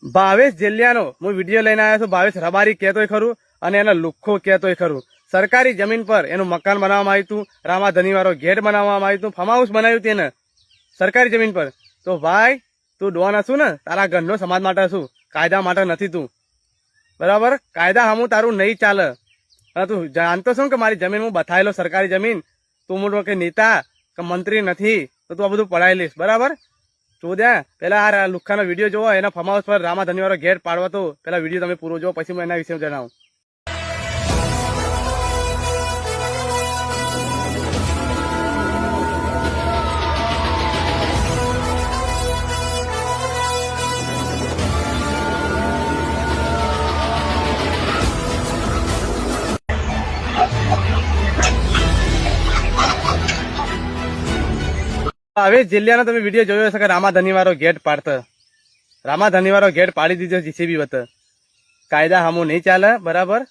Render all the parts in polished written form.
ભાવેશ જેલિયાનો હું વિડીયો લઈને આવ્યો છું. ભાવેશ રબારી કહેતોય ખરું અને એના લુખ્ખો કહેતોય ખરું. સરકારી જમીન પર એનું મકાન બનાવવામાં આવ્યું હતું, રામાધની વાળો ગેટ બનાવવામાં આવ્યું હતું, ફાર્મ હાઉસ બનાવ્યું તેને સરકારી જમીન પર. તો ભાઈ તું ડોન હશું ને, તારા ઘરનો સમાજ માટે હશું, કાયદા માટે નથી તું, બરાબર? કાયદા સામું તારું નહીં ચાલે. અને તું જાણતો છું કે મારી જમીન હું બતાવેલો સરકારી જમીન, તું મોટો કે નેતા કે મંત્રી નથી તો તું આ બધું પડાવી લઈશ, બરાબર? ચોદ્યા પેલા આ લુખ્ખાનો વિડીયો જોવો, એના ફાર્મ હાઉસ પર રામાધની વાળો ગેટ પાડવા તો પેલા વિડીયો તમે પૂરો જોવો, પછી હું એના વિશે જણાવું. હવે જિલ્લાનો તમે વિડીયો જોયો હશે કે રામાધની વાળો ગેટ પાડતો, રામાધની વાળો ગેટ પાડી દીધો જીસીબી વત. કાયદા સામું નહીં ચાલે, બરાબર?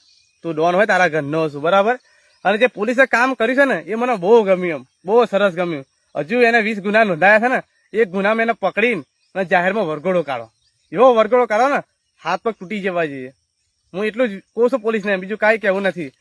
તું ડોન હોય તારા ઘરનો છું, બરાબર? અને જે પોલીસે કામ કર્યું છે ને એ મને બહુ ગમ્યું, બહુ સરસ ગમ્યું. હજુ એને 20 ગુના નોંધાયા છે ને, એક ગુનામાં એને પકડીને અને જાહેરમાં વરઘોડો કાઢો, એવો વરઘોડો કાઢો ને હાથ પગ તૂટી જવા જોઈએ. હું એટલું જ કહું છું પોલીસને, બીજું કાંઈ કહેવું નથી.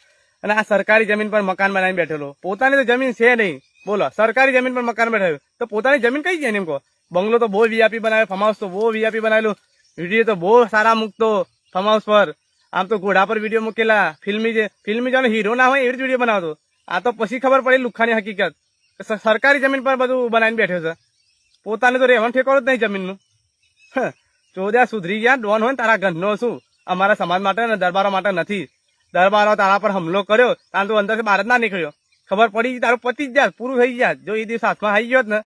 અને આ સરકારી જમીન પર મકાન બનાવીને બેઠેલો, પોતાની તો જમીન છે નહીં, બોલો સરકારી જમીન પર મકાન બેઠેલું તો પોતાની જમીન કઈ છે? એમ કહો. બંગલો તો બહુ વીઆઈપી બનાવ્યો, ફાર્મ હાઉસ તો બહુ વીઆઈપી બનાવેલું, વિડીયો તો બહુ સારા મૂકતો ફાર્મ હાઉસ પર. આમ તો ઘોડા પર વિડીયો મૂકેલા, ફિલ્મી જાણે હીરો ના હોય એવી જ વિડીયો બનાવતો. આ તો પછી ખબર પડી લુખ્ખાની હકીકત, સરકારી જમીન પર બધું બનાવીને બેઠ્યો છે. પોતાને તો રહેવાનું ઠેકાણું જ નહીં જમીનનું. ચોદ્યા સુધરી ગયા, ડોન હોય ને તારા ઘરનો શું, અમારા સમાજ માટે ને દરબારો માટે નથી. દરબારો તારા પર હુમલો કર્યો, તાર તો અંદર બહાર જ ના નીકળ્યો. ખબર પડી તારું પતિ જ જાત, પૂરું થઈ જાત. જો એ દિવસ હાથમાં આવી ગયો ને